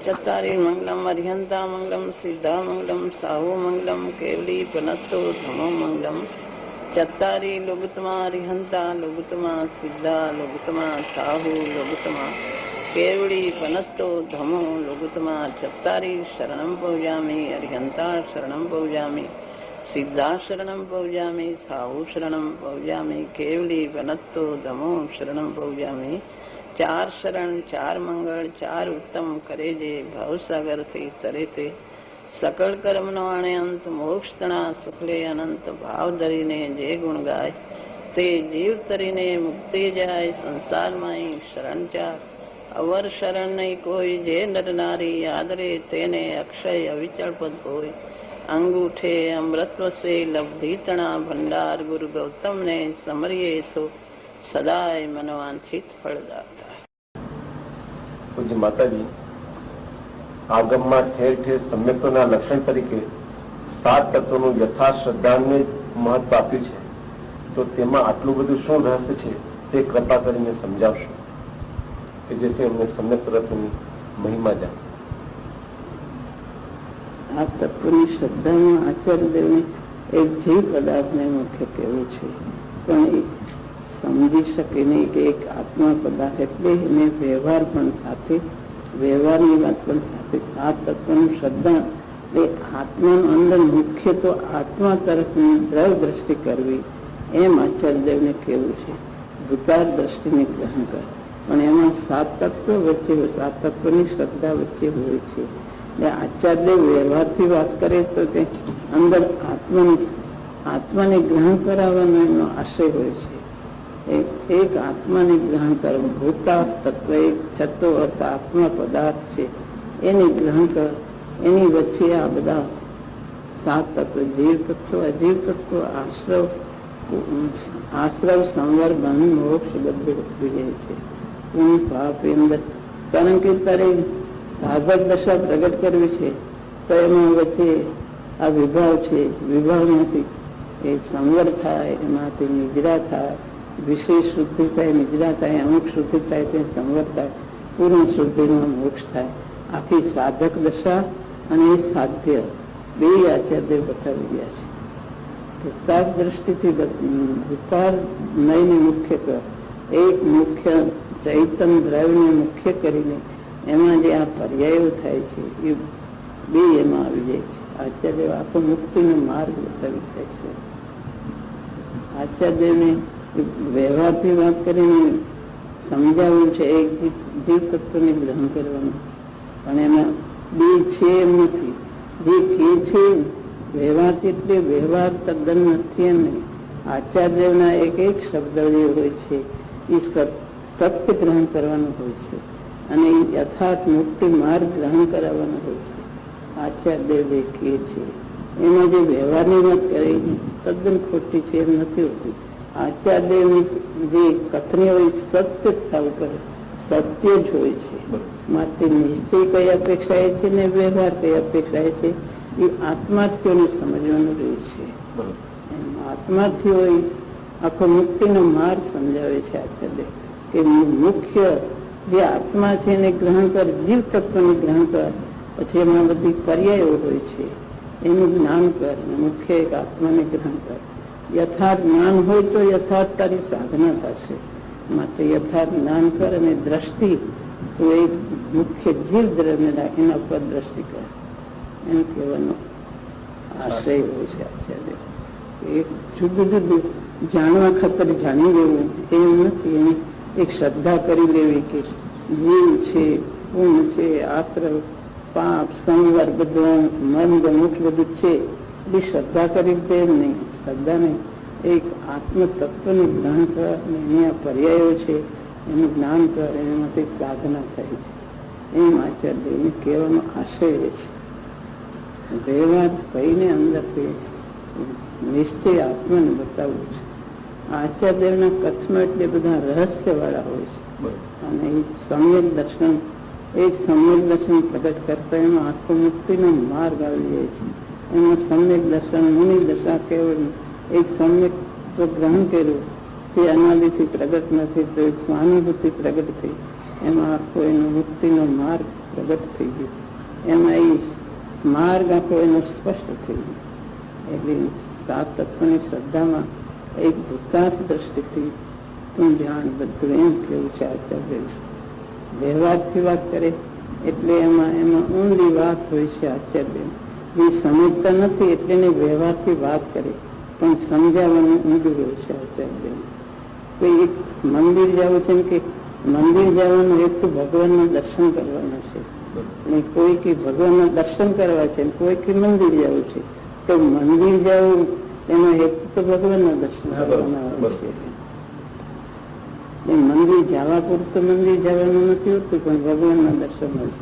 चत्तारि मंगलम अर्हंता मंगलम सिद्धा मंगलम साहु मंगलम केवली पनत्तो धमो मंगलम चत्तारि लोगुतमा अर्हंता लोगुतमा सिद्धा लोगुतमा साहु लोगुतमा केवली पनत्तो धमो लोगुतमा चत्तारि शरणं पौजामि अर्हंता शरणं पौजामि सिद्धा शरणं पौजामि साहु शरणं पौजामि केवली पनत्तो धमो शरणं पौजामि चार शरण चार मंगल चार उत्तम करे जे भवसागर थी तरे ते सकल कर्म नो आणे अंत मोक्ष तना सुखले अनंत भाव धरीने जे गुण गाय ते जीव तरीने मुक्ति जाय संसार माई शरण चार अवर शरण नहीं कोई जे नर नारी आदरे तेने अक्षय अविचल पद कोई अंगूठे अमृतव से लब्धि तना भंडार गुरु गौतम ने समरिये सो सदाय मनवांछित फलदाता। પૂજ્ય માતાજી, આગમમાં ઠેર ઠેર સમ્યક્તોના લક્ષણ તરીકે 7 તત્વોનું યથા શ્રદ્ધાને મહત્વ આપ્યું છે, તો તેમાં આટલું બધું શું રહસ્ય છે તે કૃપા કરીને સમજાવશો કે જેથી અમને સમ્યક તત્વની મહિમા જાણે। 7 તત્વની શ્રદ્ધામાં આચાર્ય દેવને એક જીવ પદાર્થને મુખ્ય કહેવું છે, પણ સમજી શકે નહીં કે એક આત્મા પદાર્થ એટલે એને વ્યવહાર પણ સાથે વ્યવહારની વાત પણ સાથે 7 તત્વની શ્રદ્ધા એ આત્માનું અંદર મુખ્ય તો આત્મા તરફની દ્રવ દ્રષ્ટિ કરવી એમ આચાર્ય દેવને કહેવું છે। ભૂતાર દ્રષ્ટિને ગ્રહણ કર, પણ એમાં 7 તત્વ વચ્ચે 7 તત્વની શ્રદ્ધા વચ્ચે હોય છે। એટલે આચાર્ય દેવ વ્યવહારથી વાત કરે તો કે અંદર આત્માને ગ્રહણ કરાવવાનો એનો આશય હોય છે। એક આત્માને ગ્રહણ કરવું, ભૂતા તત્વ એક છતો અર્થ આત્મા પદાર્થ છે એને ગ્રહણ કર, એની વચ્ચે આ બધા 7 તત્વ જીવ તત્વ અજીવ તત્વ આશ્રવ સંવર બંધ મોક્ષ બધું જાય છે। પૂર્ણ પાપ અંદર કારણ કે તારે સાધક દશા પ્રગટ કરવી છે તો એમાં વચ્ચે આ વિભાવ છે, વિભાવમાંથી એ સંવર થાય, એમાંથી નિદ્રા થાય, વિશેષ શુદ્ધિ થાય, નિદ્રા થાય, અમુક શુદ્ધિ થાય તે સંવર થાય, પૂર્ણ શુદ્ધિમાં મોક્ષ થાય। આખી સાધક દશા અને સાધ્ય બે આચાર્ય બતાવી ગયા છે। ભૂતાર દ્રષ્ટિથી ભૂતાર નયને મુખ્ય કર, એક મુખ્ય ચૈતન દ્રવ્યને મુખ્ય કરીને એમાં જે આ પર્યાયો થાય છે એ બે એમાં આવી જાય છે। આચાર્ય આખો મુક્તિનો માર્ગ બતાવી થાય છે। આચાર્યને વ્યવહારથી વાત કરીને સમજાવવું છે એક જીવ તત્વને ગ્રહણ કરવાનું, પણ એમાં બે છે એમ નથી। જે કે છે વ્યવહારથી એટલે વ્યવહાર તદ્દન નથી એમ નહીં। આચાર્યના એક એક શબ્દ જે હોય છે એ સત્ય ગ્રહણ કરવાનું હોય છે અને એ યથાર્થ મુક્તિ માર્ગ ગ્રહણ કરાવવાનો હોય છે। આચાર્ય જે કહે છે એમાં જે વ્યવહારની વાત કરે તદ્દન ખોટી છે એમ નથી હોતી। આચાર્યની જે કથની હોય સત્ય થવું કરે, સત્ય જ હોય છે। માટે નિશ્ચય કઈ અપેક્ષાએ છે ને વ્યવહાર કઈ અપેક્ષાએ છે એ આત્માર્થીઓને સમજવાનું રહે છે। આત્માર્થી હોય આખો મુક્તિનો માર્ગ સમજાવે છે આચાર્ય કે મુખ્ય જે આત્મા છે એને ગ્રહણ કર, જીવ તત્વને ગ્રહણ કર, પછી એમાં બધી પર્યાયો હોય છે એનું જ્ઞાન કર, મુખ્ય એક આત્માને ગ્રહણ કર। યથાર્થ જ્ઞાન હોય તો યથાર્થ તારી સાધના થશે, માટે યથાર્થ જ્ઞાન કર અને દ્રષ્ટિ તો એક મુખ્ય જીવ દ્રવ્યને રાખીને ઉપર દ્રષ્ટિ કર એમ કહેવાનો આશય હોય છે આચાર્ય। એક જુદું જુદું જાણવા ખાતર જાણી લેવું એમ નથી, એની એક શ્રદ્ધા કરી લેવી કે જીવ છે, પૂર્ણ છે, આશ્રવ પાપ સંવર બધું મંદ મુખ બધું છે એ શ્રદ્ધા કરી દે નહીં। શ્રદ્ધા નહીં, એક આત્મ તત્વનું જ્ઞાન કર, એની આ પર્યાયો છે એનું જ્ઞાન કર, એનામાંથી સાધના થાય છે એમ આચાર્ય કહેવાનો આશય છે। વ્યવહાર કહીને અંદરથી નિશ્ચય આત્માને બતાવવું છે। આચાર્યના કથનો એટલે બધા રહસ્ય વાળા હોય છે અને એ સમ્યક દર્શન એક સમ્યક દર્શન પ્રગટ કરતા એમાં આખો મુક્તિનો માર્ગ આવી જાય છે। એમાં સમ્યક દર્શન મુનિ દશા કેવળ એક સમ્યક તો ગ્રહણ કર્યું તે અનાદિથી પ્રગટ નથી તો એક સ્વાનુભૂતિ પ્રગટ થઈ, એમાં આખો એનો મુક્તિનો માર્ગ પ્રગટ થઈ ગયું. એમાં એ માર્ગ આખો એનો સ્પષ્ટ થઈ ગયો. એટલે 7 તત્વની શ્રદ્ધામાં એક ભૂતાર્થ દ્રષ્ટિથી તું જાણ બધું એમ કેવું છે આચાર્ય. વ્યવહારથી વાત કરે એટલે એમાં ઊંડી વાત હોય છે આચાર્ય. એ સમજતા નથી એટલે એને વ્યવહારથી વાત કરે પણ સમજાવવાનું ઊંડું હોય છે આચાર્ય. કોઈ એક મંદિર જવું છે કે મંદિર જવાનું હેતુ ભગવાનના દર્શન કરવાનું છે અને કોઈ કે ભગવાનના દર્શન કરવા છે કોઈ કે મંદિર જવું છે તો મંદિર જવું એનો હેતુ તો ભગવાનના દર્શન કરવાના હોય છે. મંદિર જવા પૂરતું મંદિર જવાનું નથી હોતું પણ ભગવાનના દર્શન હોય.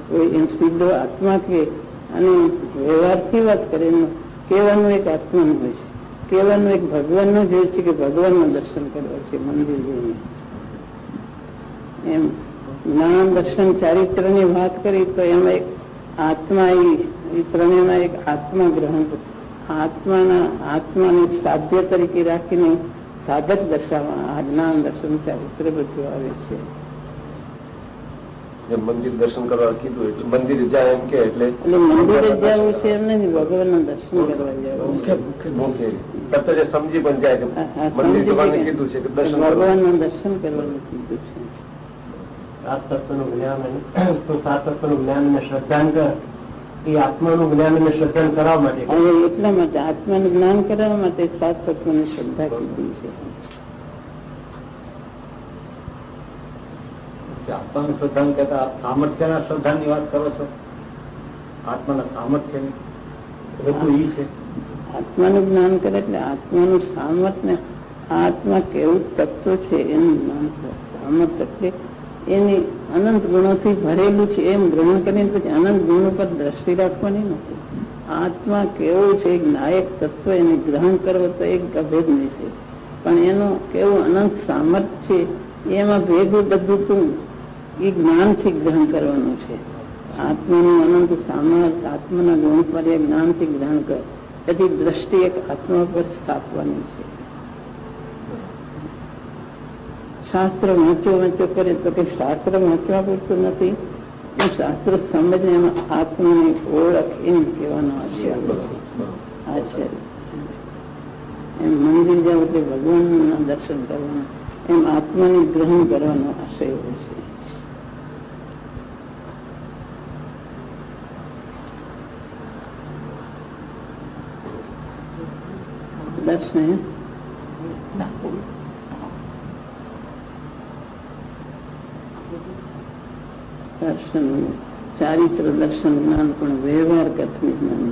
કોઈ એમ સીધો આત્મા કે અને વ્યવહારથી વાત કરે કહેવાનું એક આત્માનું હોય છે, કહેવાનું એક ભગવાનનું જ હોય છે કે ભગવાનના દર્શન કરવા છે મંદિર જઈને. એમ જ્ઞાન દર્શન ચારિત્રની વાત કરી તો એમાં એક આત્મા એ ત્રણેયમાં એક આત્મા ગ્રહણ આત્માને સાધ્ય તરીકે રાખીને સાધક દર્શાવવા આ જ્ઞાન દર્શન ચારિત્ર બધું આવે છે. મંદિર દર્શન કરવા કીધું એટલે મંદિર જાય એમ કે એટલે મંદિરે જવું છે એમ નથી, ભગવાનના દર્શન કરવા જવું છે. સમજી પણ જાય કે મંદિર જવાનું કીધું છે કે ભગવાનના દર્શન કરવાનું કીધું છે. 7 તત્વનું જ્ઞાન તો 7 તત્વનું જ્ઞાન અને શ્રદ્ધાંતર એ આત્માનું જ્ઞાન અને શ્રદ્ધાન કરવા માટે એટલા માટે આત્માનું જ્ઞાન કરવા માટે 7 તત્વની શ્રદ્ધા કીધી છે. આત્માનું શ્રદ્ધાન કરતા સામર્થ્યના શ્રદ્ધાની વાત કરો છો. આત્માના સામર્થ્યની હેતુ એ છે. આત્માનું જ્ઞાન કરે એટલે આત્માનું સામર્થ્ય, આત્મા કેવું તત્વ છે એનું જ્ઞાન કરે. સામર્થ્ય એટલે એની અનંત ગુણોથી ભરેલું છે એમ ગ્રહણ કરીને પછી અનંત ગુણો પર દ્રષ્ટિ રાખવાની નથી. આત્મા કેવું છે એક નાયક તત્વ એને ગ્રહણ કરવો તો એક અભેદની છે પણ એનું કેવું અનંત સામર્થ્ય છે એમાં ભેગું બધું તું એ જ્ઞાનથી ગ્રહણ કરવાનું છે. આત્માનું અનંત સામર્થ્ય આત્માના ગુણ પર એ જ્ઞાનથી ગ્રહણ કર પછી દ્રષ્ટિ એક આત્મા પર સ્થાપવાની છે. શાસ્ત્ર વાંચો કરે તો કઈ શાસ્ત્ર વાંચવા પૂરતું નથી, શાસ્ત્ર સમજને એમાં આત્માની ઓળખ એમ કહેવાનો આશય છે. એમ મંદિર જાવ એટલે ભગવાનના દર્શન કરવાના એમ આત્માને ગ્રહણ કરવાનો આશય હોય છે. દર્શન દર્શન ચારિત્ર દર્શન જ્ઞાન પણ વ્યવહાર કથની જ્ઞાન,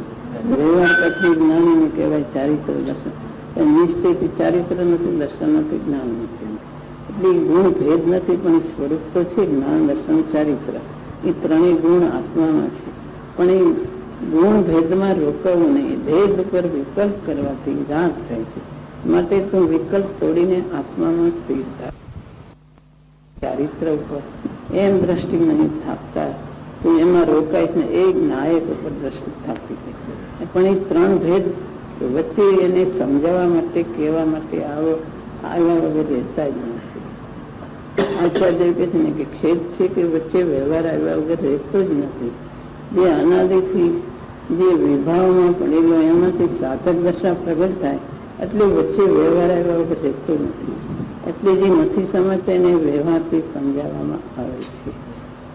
વ્યવહાર કથની જ્ઞાન એને કહેવાય ચારિત્ર દર્શન. નિશ્ચયથી ચારિત્ર નથી, દર્શન નથી, જ્ઞાન નથી. એટલે ગુણ ભેદ નથી પણ સ્વરૂપ તો છે જ્ઞાન દર્શન ચારિત્ર. એ ત્રણેય ગુણ આત્મામાં છે પણ એ ગુણ ભેદમાં રોકાવું નહીં. ભેદ ઉપર વિકલ્પ કરવાથી રાગ થાય છે. માટે તું વિકલ્પ તોડીને આત્મામાં સ્થિર થાય. ચારિત્ર ઉપર એમ દ્રષ્ટિ નહીં સ્થાપતા તું એમાં રોકાય ને એક નાયક ઉપર દ્રષ્ટિ સ્થાપી દે. પણ એ ત્રણ ભેદ વચ્ચે એને સમજાવવા માટે કહેવા માટે આવ્યા વગર રહેતા જ નથી. આચાર્ય કહે છે ને કે ખેદ છે કે વચ્ચે વ્યવહાર આવ્યા વગર રહેતો જ નથી. જે અનાદિથી જે વિભાવમાં પડેલો એમાંથી સાધક દશા પ્રગટ થાય એટલે વચ્ચે વ્યવહાર આવ્યા વગર રહેતો નથી. એટલે જે નથી સમજતા એને વ્યવહારથી સમજાવવામાં આવે છે.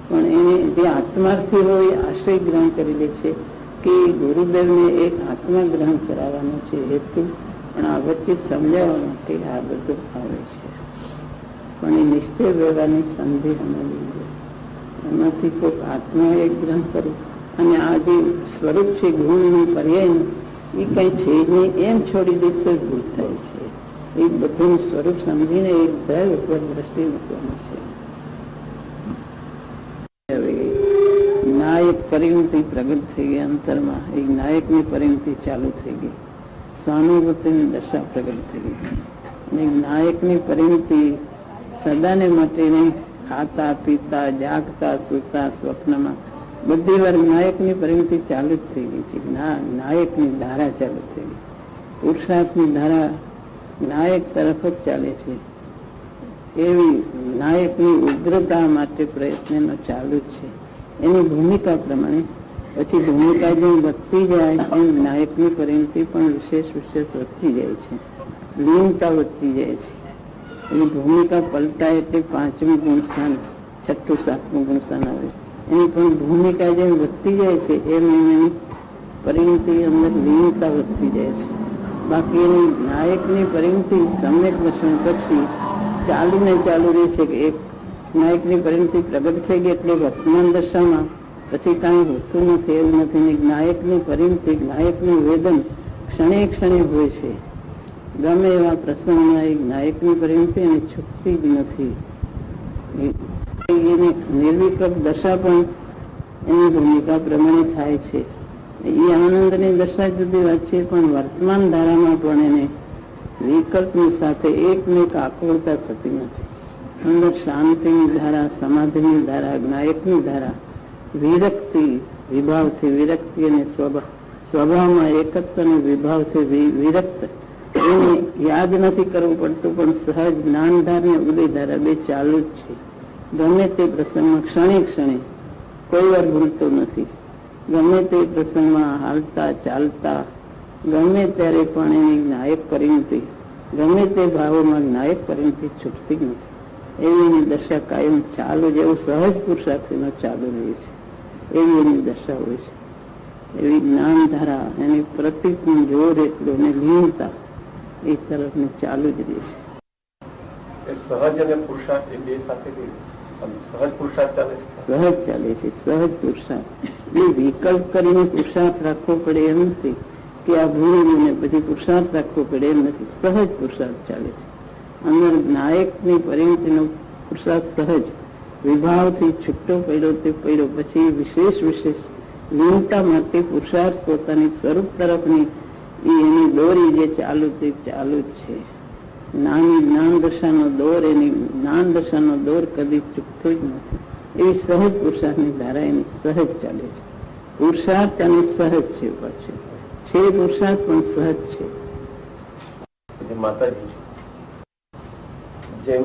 પણ એને જે આત્માર્થી હોય આશ્રય ગ્રહણ કરી લે છે કે ગુરુદેવને એક આત્મા ગ્રહણ કરાવવાનો છે હેતુ, પણ આ વચ્ચે સમજાવવા માટે આ બધું આવે છે. પણ એ નિશ્ચય વ્યવહારની સંધિ અમલી એમાંથી કોઈક આત્મા એક ગ્રહણ કરવું અને આ જે સ્વરૂપ છે ગુણનું પર્યાયનું એ કઈ છે નહીં એમ છોડી દે તો ભૂલ થાય છે. એ બધું સ્વરૂપ સમજીને એક દ્રવ ઉપર દ્રષ્ટિ મૂકવાનું છે. નાયક પરિણતિ પ્રગટ થઈ ગઈ અંતરમાં. એક નાયકની પરિણતિ ચાલુ થઈ ગઈ. સ્વાનુભૂતિની દશા પ્રગટ થઈ ગઈ. અને નાયકની પરિણતિ સદાને માટે નહીં, ખાતા પીતા જાગતા સૂતા સ્વપ્નમાં બધી વાર નાયકની પરિણતિ ચાલુ જ થઈ ગઈ છે. નાયકની ધારા ચાલુ થઈ ગઈ. પુરુષાર્થની ધારા નાયક તરફ જ ચાલે છે. એવી નાયકની ઉગ્રતા માટે પ્રયત્નો ચાલુ જ છે. એની ભૂમિકા પ્રમાણે. પછી ભૂમિકા જેમ વધતી જાય એમ નાયકની પરિણતિ પણ વિશેષ વધતી જાય છે, લીનતા વધતી જાય છે. એની ભૂમિકા પલટાય એટલે 5મું ગુણસ્થાન, 6ઠું 7મું ગુણસ્થાન આવે. એની પણ ભૂમિકા જેમ વધતી જાય છે એમ એની પરિણતિ અંદર લીનતા વધતી જાય છે. બાકી એની નાયકની પરિણતિ સમ્યક દર્શન પછી ચાલુ રહે છે કે એક નાયકની પરિણતિ પ્રગટ થઈ ગઈ એટલે વર્તમાન દશામાં પછી કાંઈ હોતું નથી, એવું નથી. નાયકની પરિણતિ, નાયકનું વેદન ક્ષણે ક્ષણે હોય છે. ગમે એવા પ્રસંગમાં એક નાયકની પરિણતિ એને છૂટતી જ નથી. એની નિર્વિકલ્પ દશા પણ એની ભૂમિકા પ્રમાણે થાય છે. એ આનંદની દશા જુદી વાત છે, પણ વર્તમાન ધારામાં પણ એને વિકલ્પની સાથે એકમેક આકળતા થતી નથી. અંદર શાંતિની ધારા, સમાધિની ધારા, નાયકની ધારા, વિરક્તિ, વિભાવથી વિરક્તિ અને સ્વભાવમાં એકત્વ અને વિભાવથી વિરક્ત એને યાદ નથી કરવું પડતું, પણ સહજ જ્ઞાનધાર ને ઉદયધારા બે ચાલુ જ છે. ગમે તે પ્રસંગમાં ક્ષણે ક્ષણે કોઈ વાર ભૂલતો નથી. ગમે તે પ્રસંગમાં હાલતા ચાલતા ગમે ત્યારે પણ એની નાયક પરિણતિ, ગમે તે ભાવોમાં નાયક પરિણતિ છૂટતી નથી. એવી એની દશા કાયમ ચાલુ, જેવું સહજ પુરુષાર્થીનો ચાલુ રહે છે એવી એની દશા હોય છે. એવી જ્ઞાનધારા, એની પ્રતિકનું જોર એટલું અને લીનતા એ તરફને ચાલુ જ રહે છે. સહજ અને પુરુષાર્થ એ બે સાથે સહજ પુરુષાર્થ ચાલે છે. સહજ ચાલે છે, સહજ પુરુષાર્થ. એ વિકલ્પ કરીને પુરુષાર્થ રાખવો પડે એમ નથી કે આ ભૂલીને પછી પુરુષાર્થ રાખવો પડે એમ નથી. સહજ પુરુષાર્થ ચાલે છે. અંદર નાયકની પરિણતિનો પુરુષાર્થ સહજ વિભાવથી છૂટો પડ્યો તે પડ્યો. પછી વિશેષ લીનતા માટે પુરુષાર્થ પોતાની સ્વરૂપ તરફની એની દોરી જે ચાલુ તે ચાલુ જ છે. નાની જ્ઞાન દશાનો દોર, એની જ્ઞાન દશાનો દોર કદી ચૂકતો જ નથી. એવી સહજ પુરુષાર્થની ધારા એની સહજ ચાલે છે. પુરુષાર્થ અને સહજ છે, પાછું છે પુરુષાર્થ પણ સહજ છે. માતાજી જેમ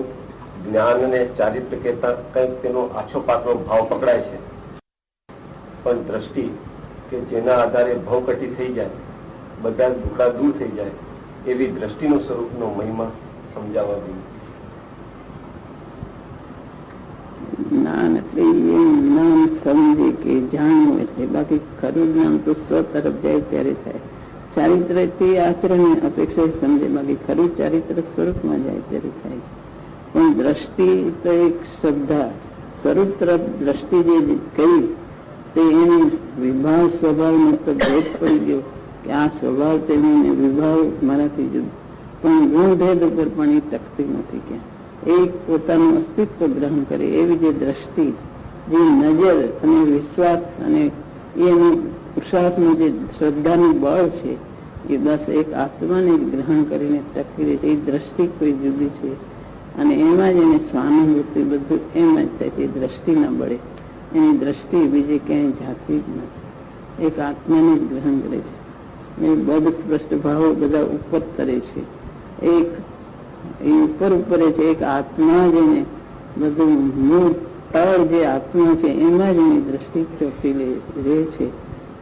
જ્ઞાન અને ચારિત્ર કહેતા કંઈક તેનો આછો પાતળો ભાવ પકડાય છે, પણ દ્રષ્ટિ કે જેના આધારે ભવકટી થઈ જાય, બધા દુખડા દૂર થઈ જાય, એવી દ્રષ્ટિનું સ્વરૂપનો મહિમા સમજાવવા વિનંતી છે. જ્ઞાન એટલે એમ જ્ઞાન સમજે કે જાણવું એટલે, બાકી ખરું જ્ઞાન તો સ્વ તરફ જાય ત્યારે થાય. ચારિત્ર તે આચરણ અપેક્ષા સમજે, બાકી ખરું ચારિત્ર સ્વરૂપમાં જાય ત્યારે થાય. પણ દ્રષ્ટિ તો એક શ્રદ્ધા, સ્વરૂપ તરફ દ્રષ્ટિ જે કહી તે એની વિભાવ સ્વભાવનો તો ભેદ પડી ગયો કે આ સ્વભાવ તેને વિભાવ મારાથી જુદો, પણ ગુણભેદ ઉપર પણ એ ટકતી નથી. કે એક પોતાનું અસ્તિત્વ ગ્રહણ કરે એવી જે દ્રષ્ટિ, જે નજર અને વિશ્વાસ અને એનું પુરુષાર્થનું જે શ્રદ્ધાનું બળ છે એ બસ એક આત્માને ગ્રહણ કરીને ટકી રહે છે. એ દ્રષ્ટિ કોઈ જુદી છે અને એમાં જ એને સ્વાનુભૂતિ બધું એમાં જ થાય છે. દ્રષ્ટિ ના બળે એની દ્રષ્ટિ બીજી ક્યાંય જાતી જ નથી, એક આત્માને જ ગ્રહણ કરે છે. એ બધ સ્પષ્ટ ભાવો બધા ઉપર તરે છે, એક એ ઉપર છે. એક આત્મા જેને બધું મૂળ તળ જે આત્મા છે એમાં જ એની દ્રષ્ટિ ચોટી રહે છે.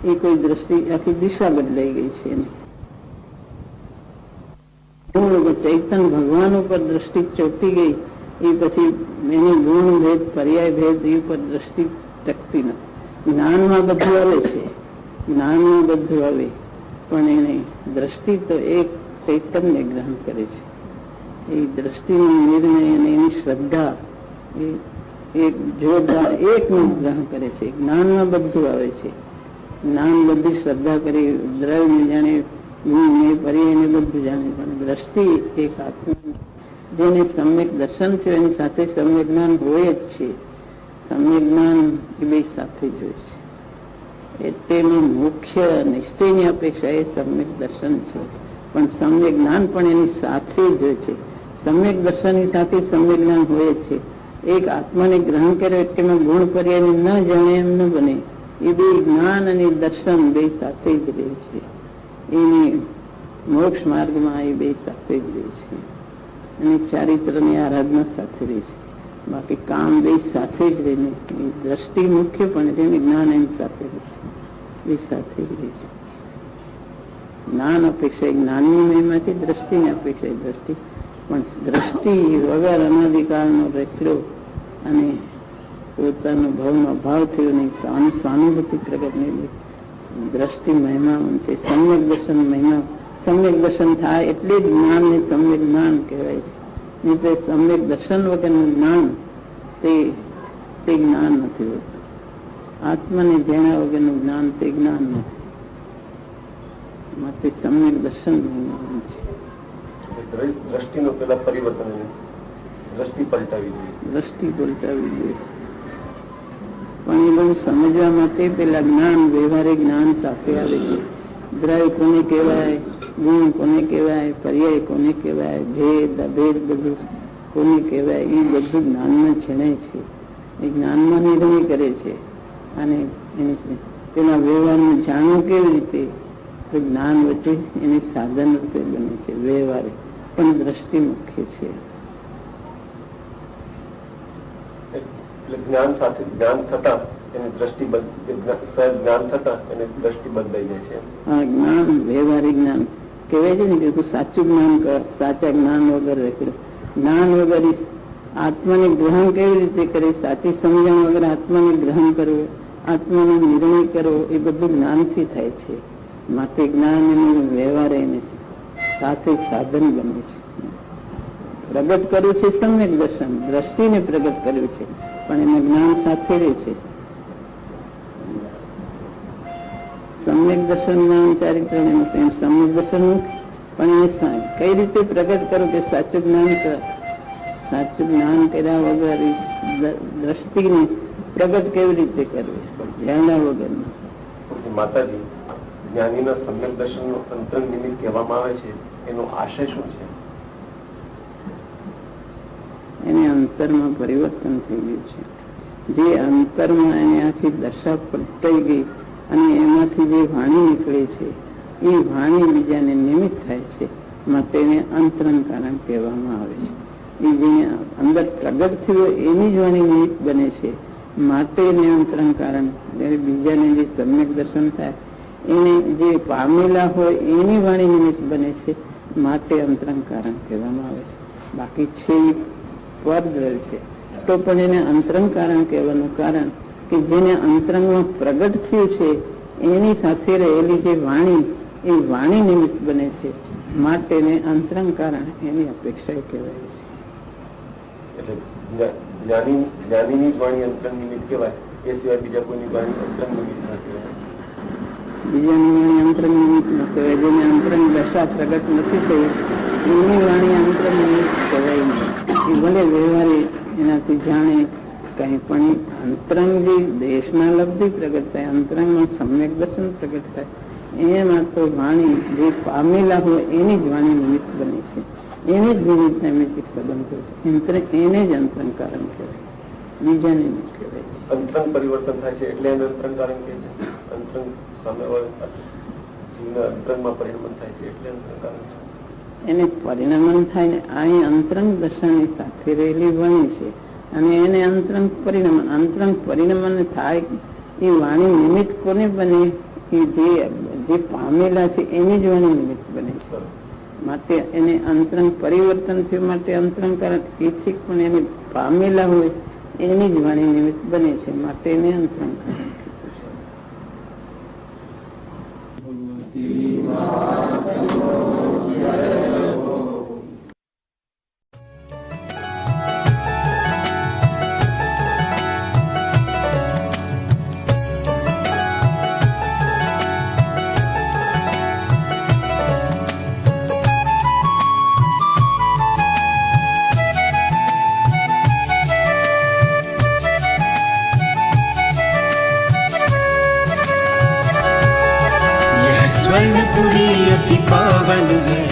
એ કોઈ દ્રષ્ટિ આખી દિશા બદલાઈ ગઈ છે એની. ચૈતન્ય ભગવાન ઉપર દ્રષ્ટિ ચોટી ગઈ એ પછી એની ગુણ ભેદ, પર્યાય ભેદ એ ઉપર દ્રષ્ટિ ટકતી નથી. જ્ઞાનમાં બધું આવે છે, જ્ઞાનમાં બધું આવે, પણ એને દ્રષ્ટિ તો એક ચૈતન્ય ગ્રહણ કરે છે. એ દ્રષ્ટિનો નિર્ણય અને એની શ્રદ્ધા એક જોરદાર એકનું ગ્રહણ કરે છે. જ્ઞાનમાં બધું આવે છે, જ્ઞાન બધી શ્રદ્ધા કરી દ્રવ્યને જાણે, ગુણને, પર્યાયને બધું જાણે, પણ દ્રષ્ટિ એક આત્મા જેને સમ્યક દર્શન છે એની સાથે સમ્યક જ્ઞાન હોય જ છે. સમ્યક જ્ઞાન એ બે સાથે જ હોય છે. તેનું મુખ્ય નિશ્ચયની અપેક્ષા એ સમ્યક દર્શન છે, પણ સમ્યક જ્ઞાન પણ એની સાથે જ હોય છે. સમ્યક દર્શનની સાથે સમ્યક જ્ઞાન હોય છે. એક આત્માને ગ્રહણ કર્યો એટલે ગુણ પર્યાયને ન જાણે એમ ન બને. એ બે જ્ઞાન અને દર્શન બે સાથે જ રહે છે. એની મોક્ષ માર્ગમાં એ બે સાથે જ રહે છે અને ચારિત્રની આરાધના સાથે રહે છે. બાકી કામ બે સાથે જ રહીને દ્રષ્ટિ મુખ્ય પણ છે ને જ્ઞાન એની સાથે રહે છે, બે સાથે જ રહે છે. જ્ઞાન અપેક્ષા જ્ઞાનની મહિમા છે, દ્રષ્ટિની અપેક્ષા દ્રષ્ટિ, પણ દ્રષ્ટિ વગર અનાદિકાળનો રેખલો અને પોતાનો ભાવનો અભાવ થયો નહીં, સહાનુભૂતિ પ્રગટ નહીં. દ્રષ્ટિ મહિમા છે, સમ્યક દર્શન મહિમા. સમ્યક દર્શન થાય એટલે જ જ્ઞાન ને સમ્યક જ્ઞાન કહેવાય છે. નહીં તો સમ્યક દર્શન વગરનું જ્ઞાન તે જ્ઞાન નથી હોતું. આત્માને જાણ્યા વગરનું જ્ઞાન તે જ્ઞાન નથી. માટે સમ્યક દર્શન મહિમા છે. દ્રષ્ટિનું પેલા પરિવર્તન, દ્રષ્ટિ પલટાવી જોઈએ, દ્રષ્ટિ પલટાવી જોઈએ. પણ એ બધું સમજવા માટે પેલા જ્ઞાન, વ્યવહારિક જ્ઞાન સાથે આવે છે. દ્રવ્ય કોને કહેવાય, ગુણ કોને કહેવાય, પર્યાય કોને કહેવાય, ભેદ અભેદ બધું કોને કહેવાય, એ બધું જ્ઞાનમાં છેણે છે. એ જ્ઞાનમાં નિર્ણય કરે છે. અને તેના વ્યવહારને જાણવું કેવી રીતે, તો જ્ઞાન વચ્ચે એને સાધન રૂપે બને છે. વ્યવહારે પણ દ્રષ્ટિ મુખ્ય છે. જ્ઞાન સાથે જ્ઞાન થતા એની દ્રષ્ટિ સહજ જ્ઞાન થતા એની દ્રષ્ટિ બદલાઈ જાય છે. હા, જ્ઞાન વ્યવહારિક જ્ઞાન કહેવાય છે ને કે તું સાચું જ્ઞાન કર, સાચા જ્ઞાન વગર રેકડો. જ્ઞાન વગર આત્માને ગ્રહણ કેવી રીતે કરે, સાચી સમજણ વગર આત્માને ગ્રહણ કરવું, આત્માનો નિર્ણય કરવો, એ બધું જ્ઞાનથી થાય છે. માટે જ્ઞાન એનું વ્યવહાર એને સાથે સાધન બને છે. પ્રગટ કર્યું છે સમ્યક દર્શન, દ્રષ્ટિને પ્રગટ કર્યું છે, પણ એમાં જ્ઞાન સાથે રહે છે. સમ્યક દર્શન જ્ઞાન ચારિત્ર એમ સમ્યક દર્શન પણ એને કઈ રીતે પ્રગટ કરું કે સાચું જ્ઞાન સાચું જ્ઞાન કર્યા વગર દ્રષ્ટિને પ્રગટ કેવી રીતે કરવી, જાણ્યા વગર. માતાજી, જ્ઞાનીના સમ્યક દર્શનનું અંતર નિમિત્ત કહેવામાં આવે છે, એનો આશય શું છે? એને અંતરમાં પરિવર્તન થઈ ગયું છે. જે અંતરમાં એને આખી દશા પલટાઈ ગઈ અને એમાંથી જે વાણી નીકળે છે એ વાણી બીજાને નિમિત્ત થાય છે. માટે એને અંતરંગ કારણ કહેવામાં આવે છે. એ જે અંદર પ્રગટ થયો એની જ વાણી નિમિત્ત બને છે. માટે એને અંતરંગ કારણ. બીજાને જે સમ્યક દર્શન થાય એને જે પામેલા હોય એની વાણી નિમિત્ત બને છે. માટે અંતરંગ કારણ કહેવામાં આવે છે. બાકી છે પરદ્રવ્ય છે તો પણ એને અંતરંગ કારણ કહેવાનું કારણ કે જેને અંતરંગમાં પ્રગટ થયું છે એની સાથે રહેલી જે વાણી એ વાણી નિમિત્ત બને છે. માટે એને અંતરંગ કારણ એની અપેક્ષા કહેવાય છે. એટલે જ્ઞાનીની જ વાણી અંતરંગ નિમિત્ત કહેવાય, એ સિવાય બીજા કોઈની વાણી અંતરંગ નિમિત્ત ન કહેવાય. બીજાની વાણી અંતરંગ નિમિત્ત ન કહેવાય. જેને અંતરંગ દશા પ્રગટ નથી થઈ એની વાણી અંતરંગ નિમિત્ત કહેવાય નહીં. એ ભલે વ્યવહારે એનાથી જાણે કઈ, પણ અંતરંગ જે દેશના લબ્ધિ પ્રગટ થાય, અંતરંગમાં સમ્યક દર્શન પ્રગટ થાય, એમાં તો વાણી જે પામેલા હોય એની જ વાણી નિમિત્ત બને છે. એને જ નિમિત્ત નૈમિત્તિક સંબંધ છે. એને જ અંતરંગ કારણ કહેવાય, બીજાને નહીં કહેવાય. અંતરંગ પરિવર્તન થાય છે એટલે એને અંતરંગ કારણ કહે છે. અંતરંગ સામે જીવના અંતરંગમાં પરિણમન થાય છે એટલે અંતરંગ કારણ છે. એને પરિણમન થાય ને આ અંતરંગ દશાની સાથે રહેલી વાણી છે અને એને અંતરંગ પરિણમન થાય એ વાણી નિમિત્ત કોને બને? એ જે પામેલા છે એની જ વાણી નિમિત્ત બને છે. માટે એને અંતરંગ પરિવર્તન થયું માટે અંતરંગ કારણ એ ઠીક, પણ એને પામેલા હોય એની જ વાણી નિમિત્ત બને છે. માટે એને અંતરંગ કારણ. स्वर्णपुरी अति पावन है,